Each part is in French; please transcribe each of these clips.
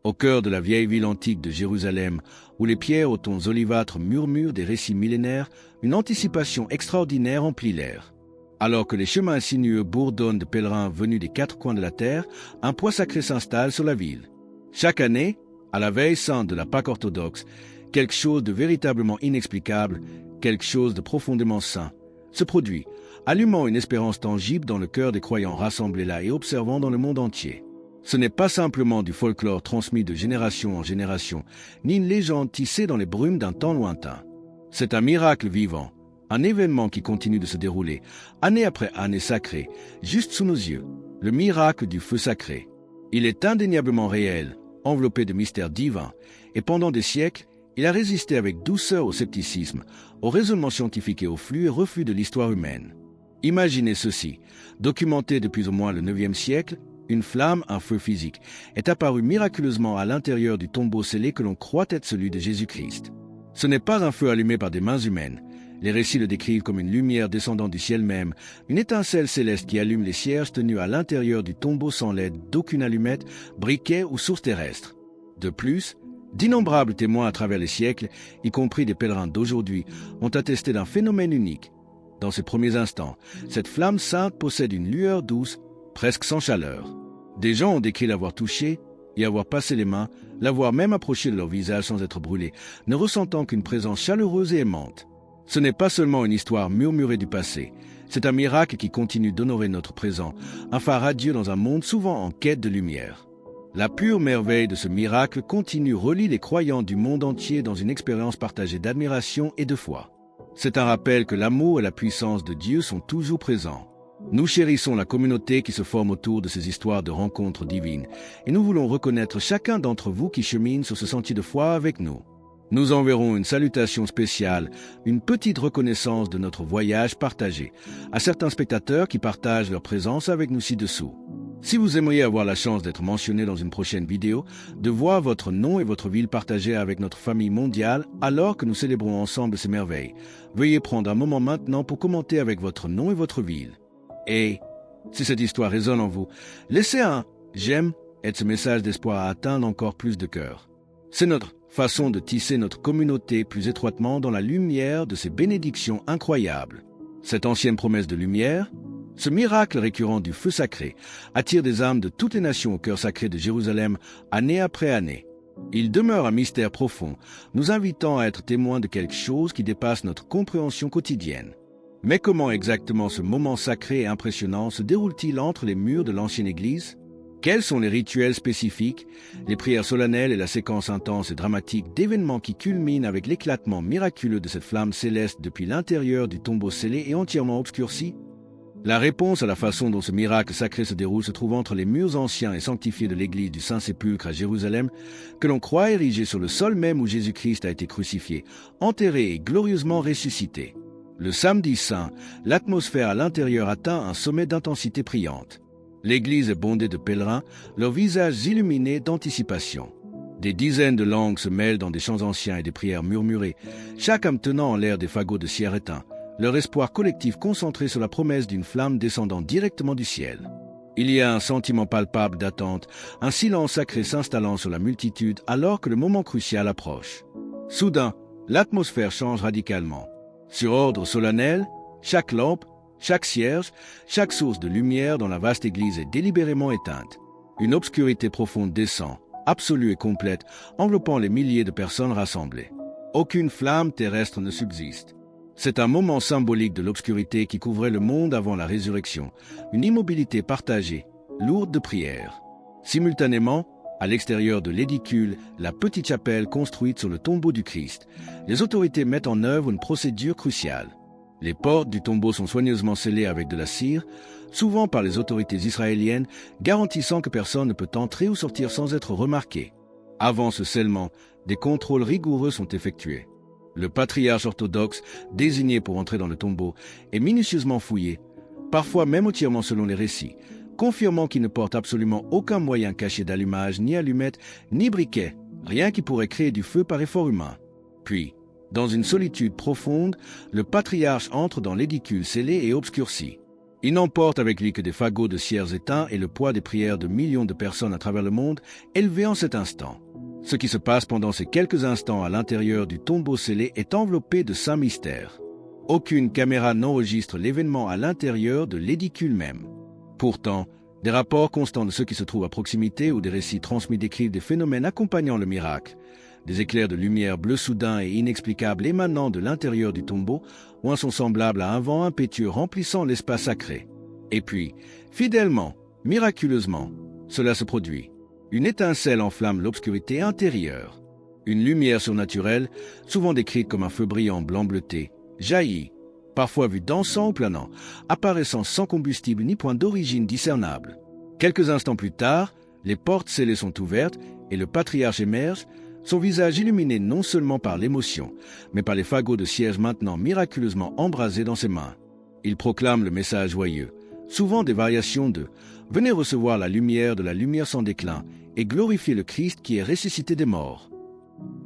Au cœur de la vieille ville antique de Jérusalem, où les pierres aux tons olivâtres murmurent des récits millénaires, une anticipation extraordinaire emplit l'air. Alors que les chemins sinueux bourdonnent de pèlerins venus des quatre coins de la terre, un poids sacré s'installe sur la ville. Chaque année, à la veille sainte de la Pâque orthodoxe, quelque chose de véritablement inexplicable, quelque chose de profondément saint, se produit, allumant une espérance tangible dans le cœur des croyants rassemblés là et observant dans le monde entier. Ce n'est pas simplement du folklore transmis de génération en génération, ni une légende tissée dans les brumes d'un temps lointain. C'est un miracle vivant, un événement qui continue de se dérouler, année après année sacrée, juste sous nos yeux, le miracle du feu sacré. Il est indéniablement réel, enveloppé de mystères divins, et pendant des siècles, il a résisté avec douceur au scepticisme, au raisonnement scientifique et au flux et reflux de l'histoire humaine. Imaginez ceci, documenté depuis au moins le IXe siècle, une flamme, un feu physique, est apparu miraculeusement à l'intérieur du tombeau scellé que l'on croit être celui de Jésus-Christ. Ce n'est pas un feu allumé par des mains humaines. Les récits le décrivent comme une lumière descendant du ciel même, une étincelle céleste qui allume les cierges tenus à l'intérieur du tombeau sans l'aide d'aucune allumette, briquet ou source terrestre. De plus, d'innombrables témoins à travers les siècles, y compris des pèlerins d'aujourd'hui, ont attesté d'un phénomène unique. Dans ces premiers instants, cette flamme sainte possède une lueur douce, presque sans chaleur. Des gens ont décrit l'avoir touchée, y avoir passé les mains, l'avoir même approché de leur visage sans être brûlé, ne ressentant qu'une présence chaleureuse et aimante. Ce n'est pas seulement une histoire murmurée du passé, c'est un miracle qui continue d'honorer notre présent, un phare radieux dans un monde souvent en quête de lumière. La pure merveille de ce miracle continue relie les croyants du monde entier dans une expérience partagée d'admiration et de foi. C'est un rappel que l'amour et la puissance de Dieu sont toujours présents. Nous chérissons la communauté qui se forme autour de ces histoires de rencontres divines, et nous voulons reconnaître chacun d'entre vous qui chemine sur ce sentier de foi avec nous. Nous enverrons une salutation spéciale, une petite reconnaissance de notre voyage partagé, à certains spectateurs qui partagent leur présence avec nous ci-dessous. Si vous aimeriez avoir la chance d'être mentionné dans une prochaine vidéo, de voir votre nom et votre ville partagés avec notre famille mondiale alors que nous célébrons ensemble ces merveilles, veuillez prendre un moment maintenant pour commenter avec votre nom et votre ville. Et, si cette histoire résonne en vous, laissez un « j'aime » aide ce message d'espoir à atteindre encore plus de cœurs. C'est notre façon de tisser notre communauté plus étroitement dans la lumière de ces bénédictions incroyables. Cette ancienne promesse de lumière, ce miracle récurrent du feu sacré, attire des âmes de toutes les nations au cœur sacré de Jérusalem, année après année. Il demeure un mystère profond, nous invitant à être témoins de quelque chose qui dépasse notre compréhension quotidienne. Mais comment exactement ce moment sacré et impressionnant se déroule-t-il entre les murs de l'ancienne Église? Quels sont les rituels spécifiques, les prières solennelles et la séquence intense et dramatique d'événements qui culminent avec l'éclatement miraculeux de cette flamme céleste depuis l'intérieur du tombeau scellé et entièrement obscurci? La réponse à la façon dont ce miracle sacré se déroule se trouve entre les murs anciens et sanctifiés de l'église du Saint-Sépulcre à Jérusalem, que l'on croit érigée sur le sol même où Jésus-Christ a été crucifié, enterré et glorieusement ressuscité. Le samedi saint, l'atmosphère à l'intérieur atteint un sommet d'intensité priante. L'église est bondée de pèlerins, leurs visages illuminés d'anticipation. Des dizaines de langues se mêlent dans des chants anciens et des prières murmurées, chaque âme tenant en l'air des fagots de cire éteints, leur espoir collectif concentré sur la promesse d'une flamme descendant directement du ciel. Il y a un sentiment palpable d'attente, un silence sacré s'installant sur la multitude alors que le moment crucial approche. Soudain, l'atmosphère change radicalement. Sur ordre solennel, chaque lampe, chaque cierge, chaque source de lumière dans la vaste église est délibérément éteinte. Une obscurité profonde descend, absolue et complète, enveloppant les milliers de personnes rassemblées. Aucune flamme terrestre ne subsiste. C'est un moment symbolique de l'obscurité qui couvrait le monde avant la résurrection, une immobilité partagée, lourde de prières. Simultanément, à l'extérieur de l'édicule, la petite chapelle construite sur le tombeau du Christ, les autorités mettent en œuvre une procédure cruciale. Les portes du tombeau sont soigneusement scellées avec de la cire, souvent par les autorités israéliennes, garantissant que personne ne peut entrer ou sortir sans être remarqué. Avant ce scellement, des contrôles rigoureux sont effectués. Le patriarche orthodoxe, désigné pour entrer dans le tombeau, est minutieusement fouillé, parfois même entièrement selon les récits, confirmant qu'il ne porte absolument aucun moyen caché d'allumage, ni allumette, ni briquet, rien qui pourrait créer du feu par effort humain. Puis, dans une solitude profonde, le patriarche entre dans l'édicule scellé et obscurci. Il n'emporte avec lui que des fagots de cierges éteints et le poids des prières de millions de personnes à travers le monde, élevées en cet instant. Ce qui se passe pendant ces quelques instants à l'intérieur du tombeau scellé est enveloppé de saints mystères. Aucune caméra n'enregistre l'événement à l'intérieur de l'édicule même. Pourtant, des rapports constants de ceux qui se trouvent à proximité ou des récits transmis décrivent des phénomènes accompagnant le miracle. Des éclairs de lumière bleu soudains et inexplicables émanant de l'intérieur du tombeau ou un son semblable à un vent impétueux remplissant l'espace sacré. Et puis, fidèlement, miraculeusement, cela se produit. Une étincelle enflamme l'obscurité intérieure. Une lumière surnaturelle, souvent décrite comme un feu brillant blanc bleuté, jaillit, parfois vue dansant ou planant, apparaissant sans combustible ni point d'origine discernable. Quelques instants plus tard, les portes scellées sont ouvertes et le patriarche émerge, son visage illuminé non seulement par l'émotion, mais par les fagots de cierge maintenant miraculeusement embrasés dans ses mains. Il proclame le message joyeux, souvent des variations de « Venez recevoir la lumière de la lumière sans déclin et glorifier le Christ qui est ressuscité des morts. »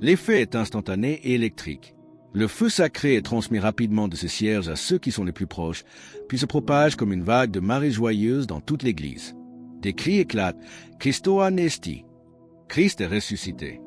L'effet est instantané et électrique. Le feu sacré est transmis rapidement de ces cierges à ceux qui sont les plus proches, puis se propage comme une vague de marée joyeuse dans toute l'Église. Des cris éclatent « Christo anesti » Christ est ressuscité.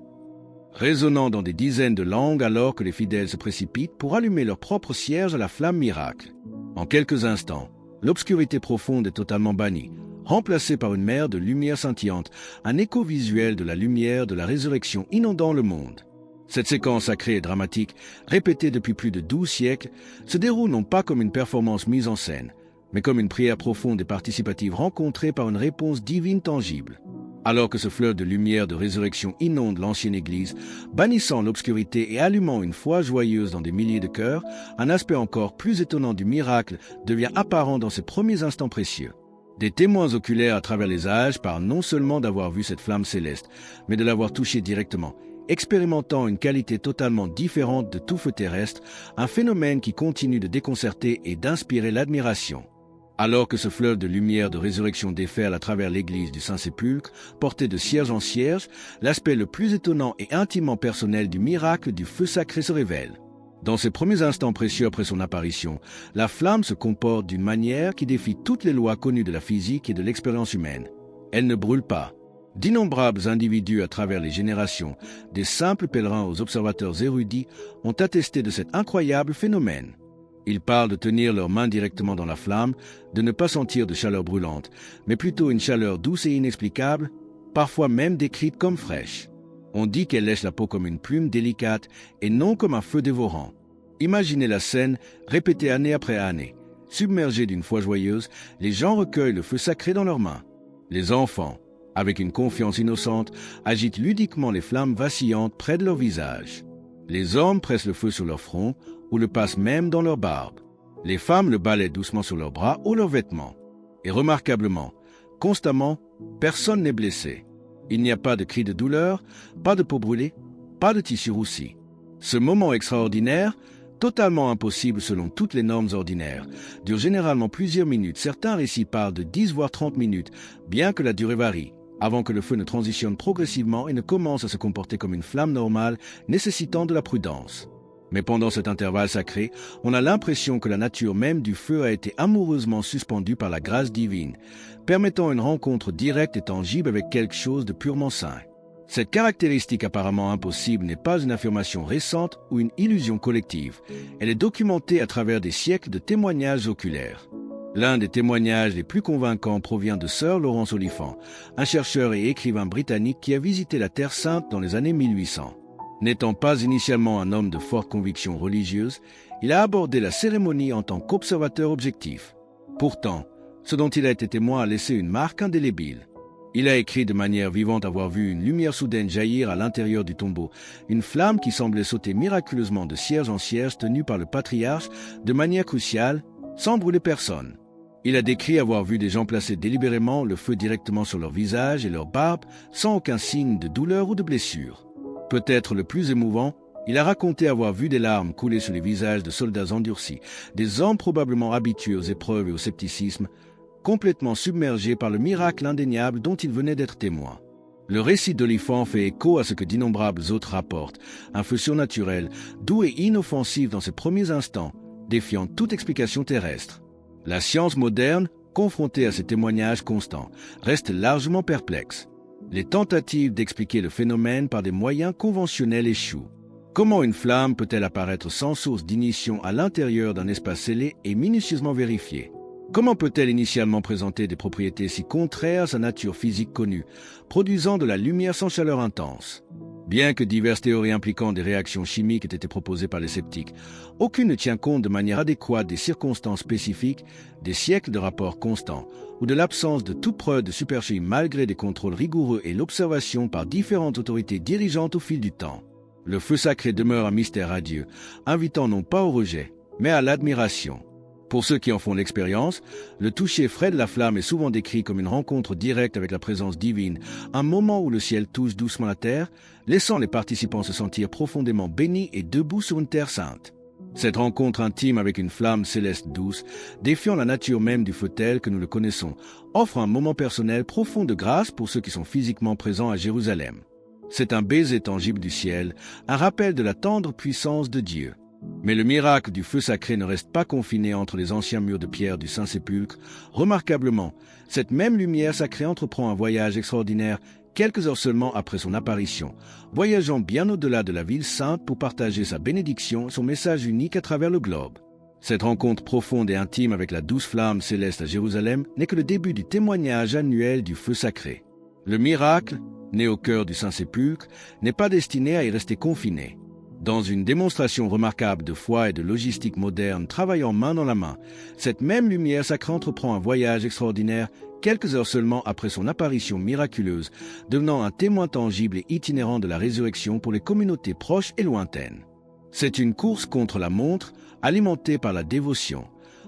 Résonnant dans des dizaines de langues alors que les fidèles se précipitent pour allumer leur propre cierge à la flamme miracle. En quelques instants, l'obscurité profonde est totalement bannie, remplacée par une mer de lumière scintillante, un écho visuel de la lumière de la résurrection inondant le monde. Cette séquence sacrée et dramatique, répétée depuis plus de 12 siècles, se déroule non pas comme une performance mise en scène, mais comme une prière profonde et participative rencontrée par une réponse divine tangible. Alors que ce fleuve de lumière de résurrection inonde l'ancienne Église, bannissant l'obscurité et allumant une foi joyeuse dans des milliers de cœurs, un aspect encore plus étonnant du miracle devient apparent dans ces premiers instants précieux. Des témoins oculaires à travers les âges parlent non seulement d'avoir vu cette flamme céleste, mais de l'avoir touchée directement, expérimentant une qualité totalement différente de tout feu terrestre, un phénomène qui continue de déconcerter et d'inspirer l'admiration. Alors que ce fleuve de lumière de résurrection déferle à travers l'église du Saint-Sépulcre, porté de cierge en cierge, l'aspect le plus étonnant et intimement personnel du miracle du feu sacré se révèle. Dans ces premiers instants précieux après son apparition, la flamme se comporte d'une manière qui défie toutes les lois connues de la physique et de l'expérience humaine. Elle ne brûle pas. D'innombrables individus à travers les générations, des simples pèlerins aux observateurs érudits, ont attesté de cet incroyable phénomène. Ils parlent de tenir leurs mains directement dans la flamme, de ne pas sentir de chaleur brûlante, mais plutôt une chaleur douce et inexplicable, parfois même décrite comme fraîche. On dit qu'elle lèche la peau comme une plume délicate et non comme un feu dévorant. Imaginez la scène, répétée année après année. Submergés d'une foi joyeuse, les gens recueillent le feu sacré dans leurs mains. Les enfants, avec une confiance innocente, agitent ludiquement les flammes vacillantes près de leur visage. Les hommes pressent le feu sur leur front ou le passent même dans leur barbe. Les femmes le balaient doucement sur leurs bras ou leurs vêtements. Et remarquablement, constamment, personne n'est blessé. Il n'y a pas de cris de douleur, pas de peau brûlée, pas de tissu roussi. Ce moment extraordinaire, totalement impossible selon toutes les normes ordinaires, dure généralement plusieurs minutes. Certains récits parlent de 10 voire 30 minutes, bien que la durée varie, avant que le feu ne transitionne progressivement et ne commence à se comporter comme une flamme normale nécessitant de la prudence. Mais pendant cet intervalle sacré, on a l'impression que la nature même du feu a été amoureusement suspendue par la grâce divine, permettant une rencontre directe et tangible avec quelque chose de purement saint. Cette caractéristique apparemment impossible n'est pas une affirmation récente ou une illusion collective. Elle est documentée à travers des siècles de témoignages oculaires. L'un des témoignages les plus convaincants provient de Sir Lawrence Oliphant, un chercheur et écrivain britannique qui a visité la Terre Sainte dans les années 1800. N'étant pas initialement un homme de forte conviction religieuse, il a abordé la cérémonie en tant qu'observateur objectif. Pourtant, ce dont il a été témoin a laissé une marque indélébile. Il a écrit de manière vivante avoir vu une lumière soudaine jaillir à l'intérieur du tombeau, une flamme qui semblait sauter miraculeusement de cierge en cierge tenue par le patriarche de manière cruciale, sans brûler personne. Il a décrit avoir vu des gens placer délibérément le feu directement sur leur visage et leur barbe sans aucun signe de douleur ou de blessure. Peut-être le plus émouvant, il a raconté avoir vu des larmes couler sur les visages de soldats endurcis, des hommes probablement habitués aux épreuves et au scepticisme, complètement submergés par le miracle indéniable dont il venait d'être témoin. Le récit d'Oliphant fait écho à ce que d'innombrables autres rapportent, un feu surnaturel, doux et inoffensif dans ses premiers instants, défiant toute explication terrestre. La science moderne, confrontée à ces témoignages constants, reste largement perplexe. Les tentatives d'expliquer le phénomène par des moyens conventionnels échouent. Comment une flamme peut-elle apparaître sans source d'ignition à l'intérieur d'un espace scellé et minutieusement vérifié? Comment peut-elle initialement présenter des propriétés si contraires à sa nature physique connue, produisant de la lumière sans chaleur intense? Bien que diverses théories impliquant des réactions chimiques aient été proposées par les sceptiques, aucune ne tient compte de manière adéquate des circonstances spécifiques, des siècles de rapports constants ou de l'absence de toute preuve de supercherie malgré des contrôles rigoureux et l'observation par différentes autorités dirigeantes au fil du temps. Le feu sacré demeure un mystère radieux, invitant non pas au rejet, mais à l'admiration. Pour ceux qui en font l'expérience, le toucher frais de la flamme est souvent décrit comme une rencontre directe avec la présence divine, un moment où le ciel touche doucement la terre, laissant les participants se sentir profondément bénis et debout sur une terre sainte. Cette rencontre intime avec une flamme céleste douce, défiant la nature même du feu tel que nous le connaissons, offre un moment personnel profond de grâce pour ceux qui sont physiquement présents à Jérusalem. C'est un baiser tangible du ciel, un rappel de la tendre puissance de Dieu. Mais le miracle du feu sacré ne reste pas confiné entre les anciens murs de pierre du Saint-Sépulcre. Remarquablement, cette même lumière sacrée entreprend un voyage extraordinaire quelques heures seulement après son apparition, voyageant bien au-delà de la ville sainte pour partager sa bénédiction, son message unique à travers le globe. Cette rencontre profonde et intime avec la douce flamme céleste à Jérusalem n'est que le début du témoignage annuel du feu sacré. Le miracle, né au cœur du Saint-Sépulcre, n'est pas destiné à y rester confiné. Dans une démonstration remarquable de foi et de logistique moderne travaillant main dans la main, cette même lumière sacrée entreprend un voyage extraordinaire quelques heures seulement après son apparition miraculeuse, devenant un témoin tangible et itinérant de la résurrection pour les communautés proches et lointaines. C'est une course contre la montre, alimentée par la dévotion,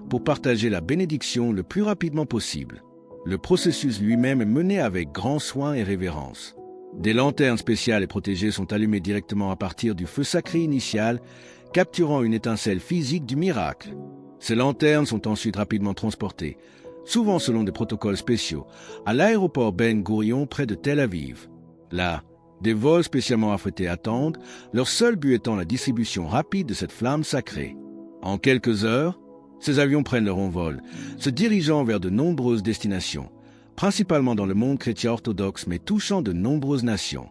pour partager la bénédiction le plus rapidement possible. Le processus lui-même est mené avec grand soin et révérence. Des lanternes spéciales et protégées sont allumées directement à partir du feu sacré initial, capturant une étincelle physique du miracle. Ces lanternes sont ensuite rapidement transportées, souvent selon des protocoles spéciaux, à l'aéroport Ben Gourion près de Tel Aviv. Là, des vols spécialement affrétés attendent, leur seul but étant la distribution rapide de cette flamme sacrée. En quelques heures, ces avions prennent leur envol, se dirigeant vers de nombreuses destinations, principalement dans le monde chrétien orthodoxe, mais touchant de nombreuses nations.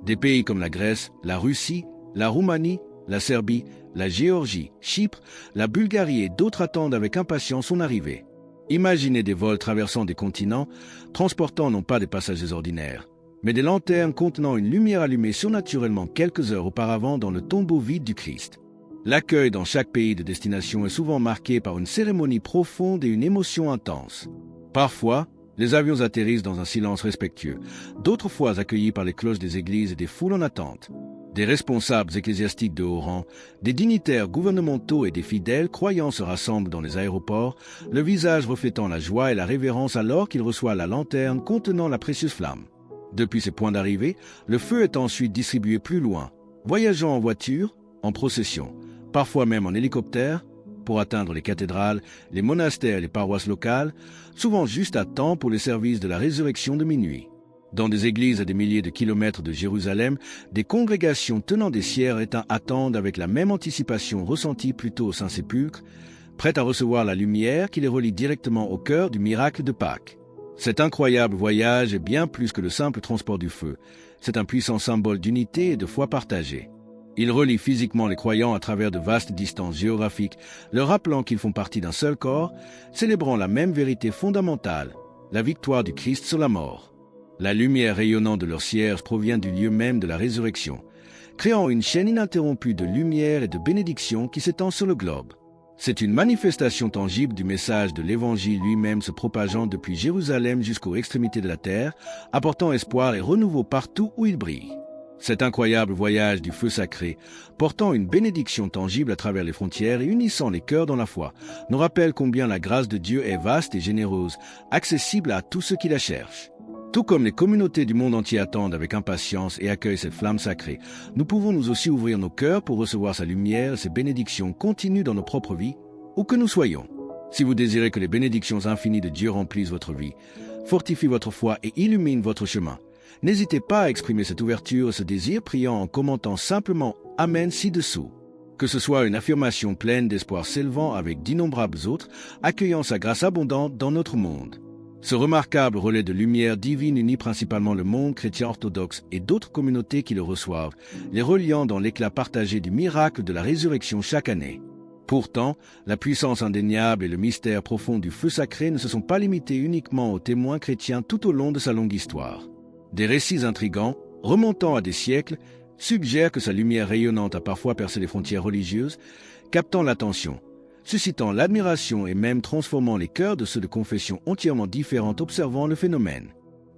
Des pays comme la Grèce, la Russie, la Roumanie, la Serbie, la Géorgie, Chypre, la Bulgarie et d'autres attendent avec impatience son arrivée. Imaginez des vols traversant des continents, transportant non pas des passagers ordinaires, mais des lanternes contenant une lumière allumée surnaturellement quelques heures auparavant dans le tombeau vide du Christ. L'accueil dans chaque pays de destination est souvent marqué par une cérémonie profonde et une émotion intense. Parfois, les avions atterrissent dans un silence respectueux, d'autres fois accueillis par les cloches des églises et des foules en attente. Des responsables ecclésiastiques de haut rang, des dignitaires gouvernementaux et des fidèles croyants se rassemblent dans les aéroports, le visage reflétant la joie et la révérence alors qu'ils reçoivent la lanterne contenant la précieuse flamme. Depuis ces points d'arrivée, le feu est ensuite distribué plus loin, voyageant en voiture, en procession, parfois même en hélicoptère, pour atteindre les cathédrales, les monastères et les paroisses locales, souvent juste à temps pour les services de la résurrection de minuit. Dans des églises à des milliers de kilomètres de Jérusalem, des congrégations tenant des sières éteints attendent avec la même anticipation ressentie plutôt au Saint-Sépulcre, prêtes à recevoir la lumière qui les relie directement au cœur du miracle de Pâques. Cet incroyable voyage est bien plus que le simple transport du feu. C'est un puissant symbole d'unité et de foi partagée. Il relie physiquement les croyants à travers de vastes distances géographiques, leur rappelant qu'ils font partie d'un seul corps, célébrant la même vérité fondamentale, la victoire du Christ sur la mort. La lumière rayonnant de leur cierge provient du lieu même de la résurrection, créant une chaîne ininterrompue de lumière et de bénédiction qui s'étend sur le globe. C'est une manifestation tangible du message de l'Évangile lui-même se propageant depuis Jérusalem jusqu'aux extrémités de la terre, apportant espoir et renouveau partout où il brille. Cet incroyable voyage du feu sacré, portant une bénédiction tangible à travers les frontières et unissant les cœurs dans la foi, nous rappelle combien la grâce de Dieu est vaste et généreuse, accessible à tous ceux qui la cherchent. Tout comme les communautés du monde entier attendent avec impatience et accueillent cette flamme sacrée, nous pouvons nous aussi ouvrir nos cœurs pour recevoir sa lumière et ses bénédictions continues dans nos propres vies, où que nous soyons. Si vous désirez que les bénédictions infinies de Dieu remplissent votre vie, fortifient votre foi et illuminent votre chemin, n'hésitez pas à exprimer cette ouverture et ce désir priant en commentant simplement « Amen » ci-dessous. que ce soit une affirmation pleine d'espoir s'élevant avec d'innombrables autres, accueillant sa grâce abondante dans notre monde. Ce remarquable relais de lumière divine unit principalement le monde chrétien orthodoxe et d'autres communautés qui le reçoivent, les reliant dans l'éclat partagé du miracle de la résurrection chaque année. Pourtant, la puissance indéniable et le mystère profond du feu sacré ne se sont pas limités uniquement aux témoins chrétiens tout au long de sa longue histoire. Des récits intrigants, remontant à des siècles, suggèrent que sa lumière rayonnante a parfois percé les frontières religieuses, captant l'attention, suscitant l'admiration et même transformant les cœurs de ceux de confessions entièrement différentes observant le phénomène.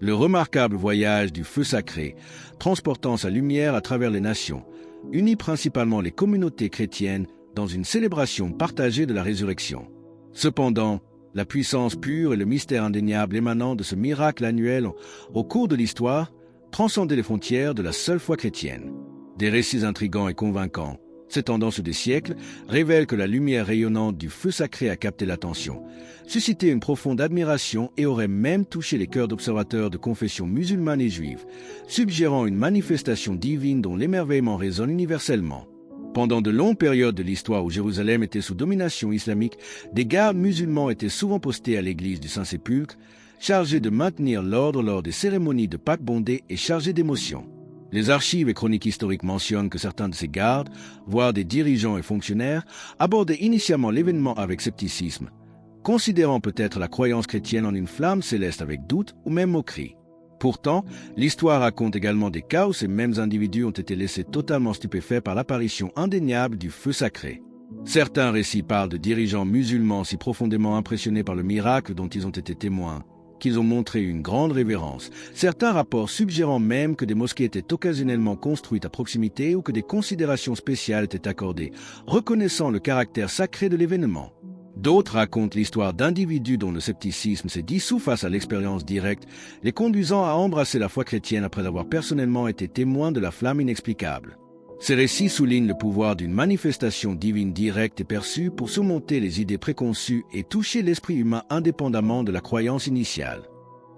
Le remarquable voyage du feu sacré, transportant sa lumière à travers les nations, unit principalement les communautés chrétiennes dans une célébration partagée de la résurrection. Cependant, la puissance pure et le mystère indéniable émanant de ce miracle annuel au cours de l'histoire transcendaient les frontières de la seule foi chrétienne. Des récits intrigants et convaincants, s'étendant sur des siècles, révèlent que la lumière rayonnante du feu sacré a capté l'attention, suscité une profonde admiration et aurait même touché les cœurs d'observateurs de confessions musulmanes et juives, suggérant une manifestation divine dont l'émerveillement résonne universellement. Pendant de longues périodes de l'histoire où Jérusalem était sous domination islamique, des gardes musulmans étaient souvent postés à l'église du Saint-Sépulcre, chargés de maintenir l'ordre lors des cérémonies de Pâques bondées et chargés d'émotions. Les archives et chroniques historiques mentionnent que certains de ces gardes, voire des dirigeants et fonctionnaires, abordaient initialement l'événement avec scepticisme, considérant peut-être la croyance chrétienne en une flamme céleste avec doute ou même moquerie. Pourtant, l'histoire raconte également des cas où ces mêmes individus ont été laissés totalement stupéfaits par l'apparition indéniable du feu sacré. Certains récits parlent de dirigeants musulmans si profondément impressionnés par le miracle dont ils ont été témoins, qu'ils ont montré une grande révérence. Certains rapports suggérant même que des mosquées étaient occasionnellement construites à proximité ou que des considérations spéciales étaient accordées, reconnaissant le caractère sacré de l'événement. D'autres racontent l'histoire d'individus dont le scepticisme s'est dissous face à l'expérience directe, les conduisant à embrasser la foi chrétienne après avoir personnellement été témoins de la flamme inexplicable. Ces récits soulignent le pouvoir d'une manifestation divine directe et perçue pour surmonter les idées préconçues et toucher l'esprit humain indépendamment de la croyance initiale.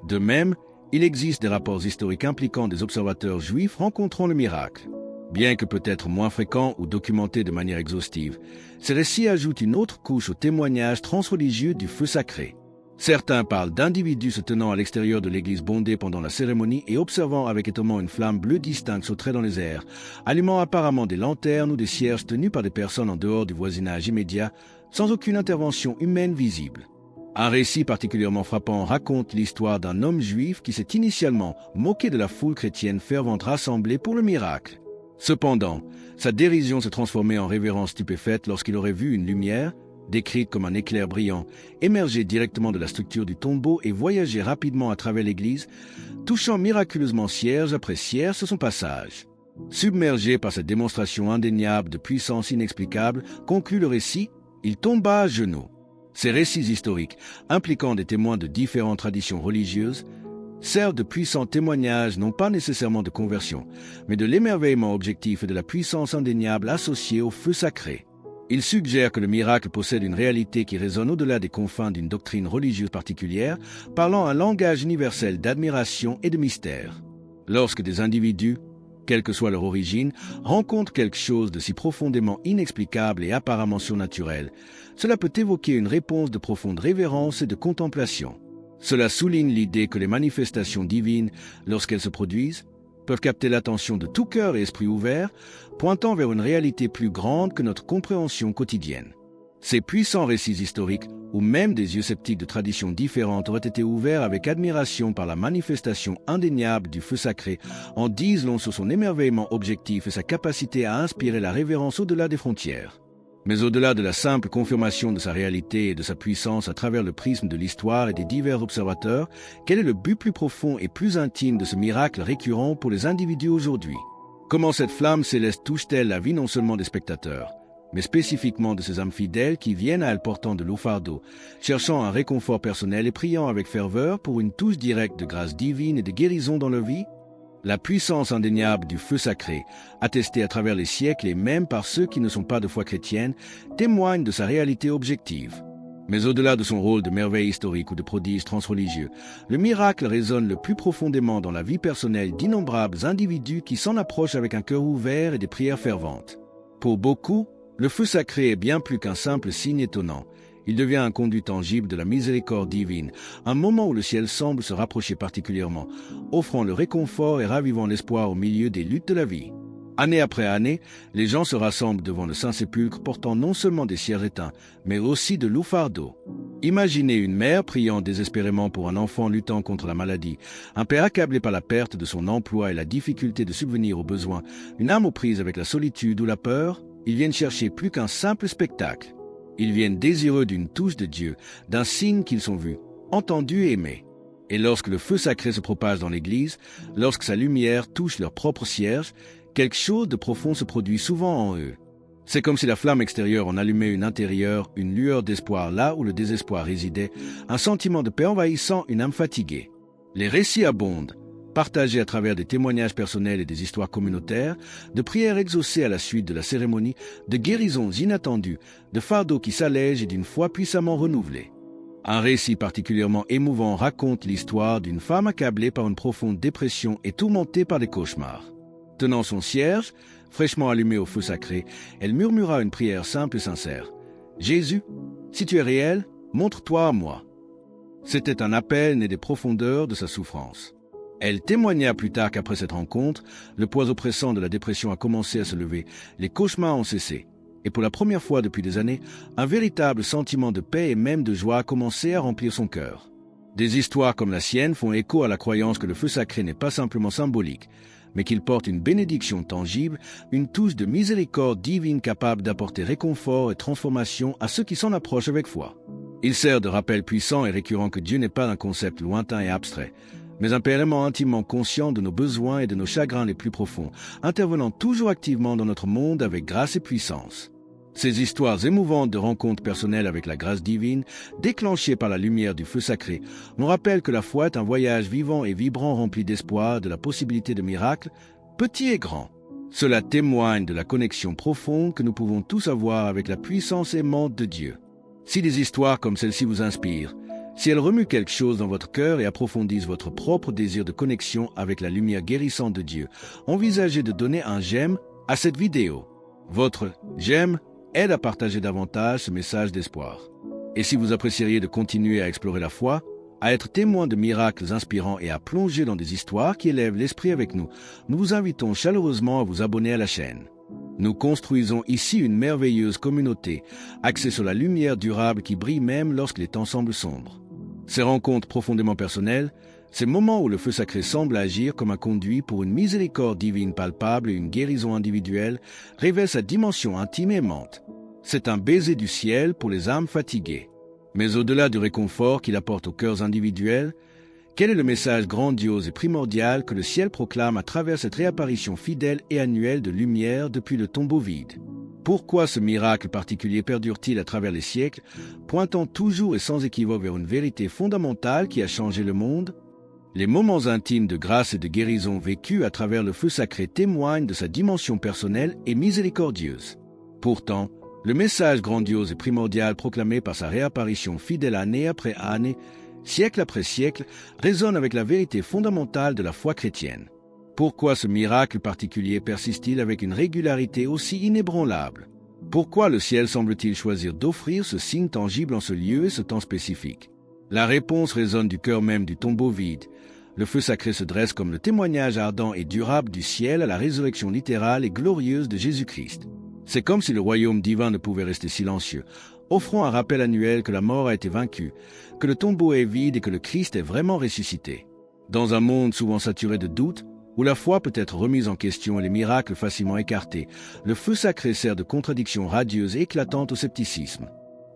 De même, il existe des rapports historiques impliquant des observateurs juifs rencontrant le miracle. Bien que peut-être moins fréquents ou documentés de manière exhaustive, ces récits ajoutent une autre couche au témoignage transreligieux du feu sacré. Certains parlent d'individus se tenant à l'extérieur de l'église bondée pendant la cérémonie et observant avec étonnement une flamme bleue distincte sauter dans les airs, allumant apparemment des lanternes ou des cierges tenus par des personnes en dehors du voisinage immédiat, sans aucune intervention humaine visible. Un récit particulièrement frappant raconte l'histoire d'un homme juif qui s'est initialement moqué de la foule chrétienne fervente rassemblée pour le miracle. Cependant, sa dérision s'est transformée en révérence stupéfaite lorsqu'il aurait vu une lumière, décrite comme un éclair brillant, émerger directement de la structure du tombeau et voyager rapidement à travers l'église, touchant miraculeusement cierge après cierge sur son passage. Submergé par cette démonstration indéniable de puissance inexplicable, conclut le récit, il tomba à genoux. Ces récits historiques, impliquant des témoins de différentes traditions religieuses, servent de puissants témoignages non pas nécessairement de conversion, mais de l'émerveillement objectif et de la puissance indéniable associée au feu sacré. Il suggère que le miracle possède une réalité qui résonne au-delà des confins d'une doctrine religieuse particulière, parlant un langage universel d'admiration et de mystère. Lorsque des individus, quelle que soit leur origine, rencontrent quelque chose de si profondément inexplicable et apparemment surnaturel, cela peut évoquer une réponse de profonde révérence et de contemplation. Cela souligne l'idée que les manifestations divines, lorsqu'elles se produisent, peuvent capter l'attention de tout cœur et esprit ouvert, pointant vers une réalité plus grande que notre compréhension quotidienne. Ces puissants récits historiques, ou même des yeux sceptiques de traditions différentes, auraient été ouverts avec admiration par la manifestation indéniable du feu sacré, en disent long sur son émerveillement objectif et sa capacité à inspirer la révérence au-delà des frontières. Mais au-delà de la simple confirmation de sa réalité et de sa puissance à travers le prisme de l'histoire et des divers observateurs, quel est le but plus profond et plus intime de ce miracle récurrent pour les individus aujourd'hui? Comment cette flamme céleste touche-t-elle la vie non seulement des spectateurs, mais spécifiquement de ces âmes fidèles qui viennent à elle portant de l'eau fardeau, cherchant un réconfort personnel et priant avec ferveur pour une touche directe de grâce divine et de guérison dans leur vie? La puissance indéniable du feu sacré, attestée à travers les siècles et même par ceux qui ne sont pas de foi chrétienne, témoigne de sa réalité objective. Mais au-delà de son rôle de merveille historique ou de prodige transreligieux, le miracle résonne le plus profondément dans la vie personnelle d'innombrables individus qui s'en approchent avec un cœur ouvert et des prières ferventes. Pour beaucoup, Le feu sacré est bien plus qu'un simple signe étonnant. Il devient un conduit tangible de la miséricorde divine, un moment où le ciel semble se rapprocher particulièrement, offrant le réconfort et ravivant l'espoir au milieu des luttes de la vie. Année après année, les gens se rassemblent devant le Saint-Sépulcre portant non seulement des cierges éteints, mais aussi de lourds fardeaux. Imaginez une mère priant désespérément pour un enfant luttant contre la maladie, un père accablé par la perte de son emploi et la difficulté de subvenir aux besoins, une âme aux prises avec la solitude ou la peur. Ils viennent chercher plus qu'un simple spectacle. Ils viennent désireux d'une touche de Dieu, d'un signe qu'ils sont vus, entendus et aimés. Et lorsque le feu sacré se propage dans l'Église, lorsque sa lumière touche leur propre cierge, quelque chose de profond se produit souvent en eux. C'est comme si la flamme extérieure en allumait une intérieure, une lueur d'espoir là où le désespoir résidait, un sentiment de paix envahissant une âme fatiguée. Les récits abondent, partagés à travers des témoignages personnels et des histoires communautaires, de prières exaucées à la suite de la cérémonie, de guérisons inattendues, de fardeaux qui s'allègent et d'une foi puissamment renouvelée. Un récit particulièrement émouvant raconte l'histoire d'une femme accablée par une profonde dépression et tourmentée par des cauchemars. Tenant son cierge, fraîchement allumé au feu sacré, elle murmura une prière simple et sincère. « Jésus, si tu es réel, montre-toi à moi. » C'était un appel né des profondeurs de sa souffrance. Elle témoigna plus tard qu'après cette rencontre, le poids oppressant de la dépression a commencé à se lever, les cauchemars ont cessé, et pour la première fois depuis des années, un véritable sentiment de paix et même de joie a commencé à remplir son cœur. Des histoires comme la sienne font écho à la croyance que le feu sacré n'est pas simplement symbolique, mais qu'il porte une bénédiction tangible, une touche de miséricorde divine capable d'apporter réconfort et transformation à ceux qui s'en approchent avec foi. Il sert de rappel puissant et récurrent que Dieu n'est pas un concept lointain et abstrait, mais un Père aimant intimement conscient de nos besoins et de nos chagrins les plus profonds, intervenant toujours activement dans notre monde avec grâce et puissance. Ces histoires émouvantes de rencontres personnelles avec la grâce divine, déclenchées par la lumière du feu sacré, nous rappellent que la foi est un voyage vivant et vibrant rempli d'espoir, de la possibilité de miracles, petits et grands. Cela témoigne de la connexion profonde que nous pouvons tous avoir avec la puissance aimante de Dieu. Si des histoires comme celle-ci vous inspirent, si elles remuent quelque chose dans votre cœur et approfondissent votre propre désir de connexion avec la lumière guérissante de Dieu, envisagez de donner un j'aime à cette vidéo. Votre j'aime aide à partager davantage ce message d'espoir. Et si vous apprécieriez de continuer à explorer la foi, à être témoin de miracles inspirants et à plonger dans des histoires qui élèvent l'esprit avec nous, nous vous invitons chaleureusement à vous abonner à la chaîne. Nous construisons ici une merveilleuse communauté, axée sur la lumière durable qui brille même lorsque les temps semblent sombres. Ces rencontres profondément personnelles, ces moments où le feu sacré semble agir comme un conduit pour une miséricorde divine palpable et une guérison individuelle, révèlent sa dimension intime et aimante. C'est un baiser du ciel pour les âmes fatiguées. Mais au-delà du réconfort qu'il apporte aux cœurs individuels, quel est le message grandiose et primordial que le ciel proclame à travers cette réapparition fidèle et annuelle de lumière depuis le tombeau vide? Pourquoi ce miracle particulier perdure-t-il à travers les siècles, pointant toujours et sans équivoque vers une vérité fondamentale qui a changé le monde? Les moments intimes de grâce et de guérison vécus à travers le feu sacré témoignent de sa dimension personnelle et miséricordieuse. Pourtant, le message grandiose et primordial proclamé par sa réapparition fidèle année après année, siècle après siècle, résonne avec la vérité fondamentale de la foi chrétienne. Pourquoi ce miracle particulier persiste-t-il avec une régularité aussi inébranlable? Pourquoi le ciel semble-t-il choisir d'offrir ce signe tangible en ce lieu et ce temps spécifique? La réponse résonne du cœur même du tombeau vide. Le feu sacré se dresse comme le témoignage ardent et durable du ciel à la résurrection littérale et glorieuse de Jésus-Christ. C'est comme si le royaume divin ne pouvait rester silencieux, offrant un rappel annuel que la mort a été vaincue, que le tombeau est vide et que le Christ est vraiment ressuscité. Dans un monde souvent saturé de doutes, où la foi peut être remise en question et les miracles facilement écartés, le feu sacré sert de contradiction radieuse et éclatante au scepticisme.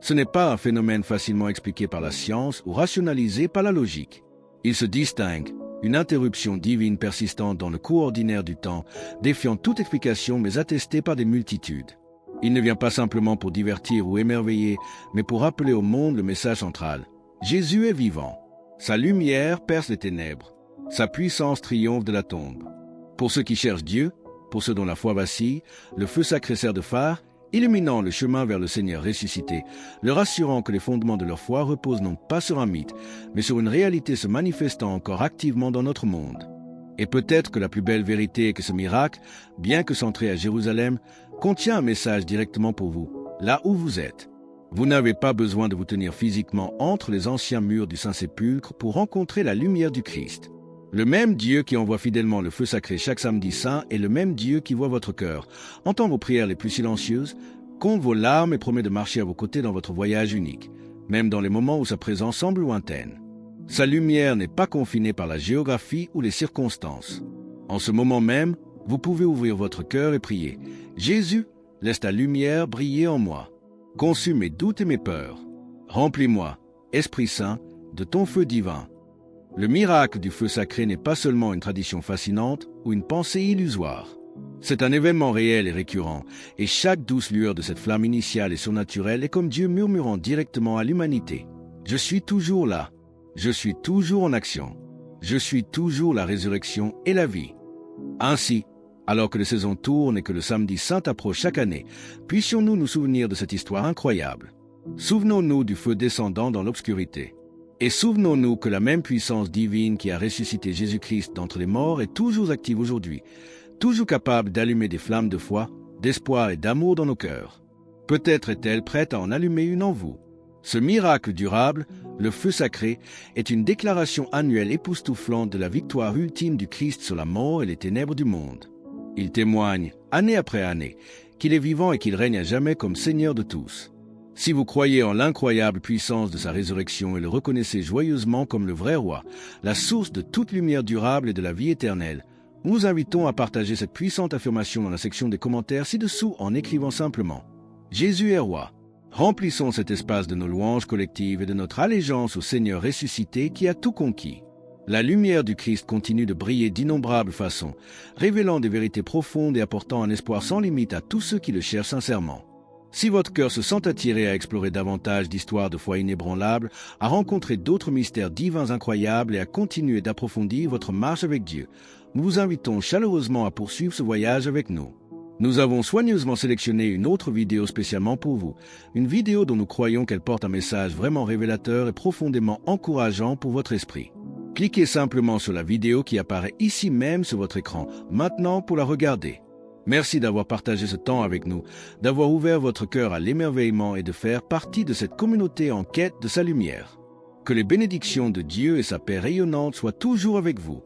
Ce n'est pas un phénomène facilement expliqué par la science ou rationalisé par la logique. Il se distingue, une interruption divine persistante dans le cours ordinaire du temps, défiant toute explication mais attestée par des multitudes. Il ne vient pas simplement pour divertir ou émerveiller, mais pour rappeler au monde le message central. Jésus est vivant. Sa lumière perce les ténèbres. Sa puissance triomphe de la tombe. Pour ceux qui cherchent Dieu, pour ceux dont la foi vacille, le feu sacré sert de phare, illuminant le chemin vers le Seigneur ressuscité, leur assurant que les fondements de leur foi reposent non pas sur un mythe, mais sur une réalité se manifestant encore activement dans notre monde. Et peut-être que la plus belle vérité est que ce miracle, bien que centré à Jérusalem, contient un message directement pour vous, là où vous êtes. Vous n'avez pas besoin de vous tenir physiquement entre les anciens murs du Saint-Sépulcre pour rencontrer la lumière du Christ. Le même Dieu qui envoie fidèlement le feu sacré chaque samedi saint est le même Dieu qui voit votre cœur, entend vos prières les plus silencieuses, compte vos larmes et promet de marcher à vos côtés dans votre voyage unique, même dans les moments où sa présence semble lointaine. Sa lumière n'est pas confinée par la géographie ou les circonstances. En ce moment même, vous pouvez ouvrir votre cœur et prier. « Jésus, laisse ta lumière briller en moi. Consume mes doutes et mes peurs. Remplis-moi, Esprit Saint, de ton feu divin. » Le miracle du feu sacré n'est pas seulement une tradition fascinante ou une pensée illusoire. C'est un événement réel et récurrent, et chaque douce lueur de cette flamme initiale et surnaturelle est comme Dieu murmurant directement à l'humanité. « Je suis toujours là. Je suis toujours en action. Je suis toujours la résurrection et la vie. » Ainsi, alors que les saisons tournent et que le samedi saint approche chaque année, puissions-nous nous souvenir de cette histoire incroyable. Souvenons-nous du feu descendant dans l'obscurité. Et souvenons-nous que la même puissance divine qui a ressuscité Jésus-Christ d'entre les morts est toujours active aujourd'hui, toujours capable d'allumer des flammes de foi, d'espoir et d'amour dans nos cœurs. Peut-être est-elle prête à en allumer une en vous. Ce miracle durable, le feu sacré, est une déclaration annuelle époustouflante de la victoire ultime du Christ sur la mort et les ténèbres du monde. Il témoigne, année après année, qu'il est vivant et qu'il règne à jamais comme Seigneur de tous. Si vous croyez en l'incroyable puissance de sa résurrection et le reconnaissez joyeusement comme le vrai roi, la source de toute lumière durable et de la vie éternelle, nous vous invitons à partager cette puissante affirmation dans la section des commentaires ci-dessous en écrivant simplement « Jésus est roi ». Remplissons cet espace de nos louanges collectives et de notre allégeance au Seigneur ressuscité qui a tout conquis. La lumière du Christ continue de briller d'innombrables façons, révélant des vérités profondes et apportant un espoir sans limite à tous ceux qui le cherchent sincèrement. Si votre cœur se sent attiré à explorer davantage d'histoires de foi inébranlables, à rencontrer d'autres mystères divins incroyables et à continuer d'approfondir votre marche avec Dieu, nous vous invitons chaleureusement à poursuivre ce voyage avec nous. Nous avons soigneusement sélectionné une autre vidéo spécialement pour vous, une vidéo dont nous croyons qu'elle porte un message vraiment révélateur et profondément encourageant pour votre esprit. Cliquez simplement sur la vidéo qui apparaît ici même sur votre écran, maintenant pour la regarder. Merci d'avoir partagé ce temps avec nous, d'avoir ouvert votre cœur à l'émerveillement et de faire partie de cette communauté en quête de sa lumière. Que les bénédictions de Dieu et sa paix rayonnante soient toujours avec vous.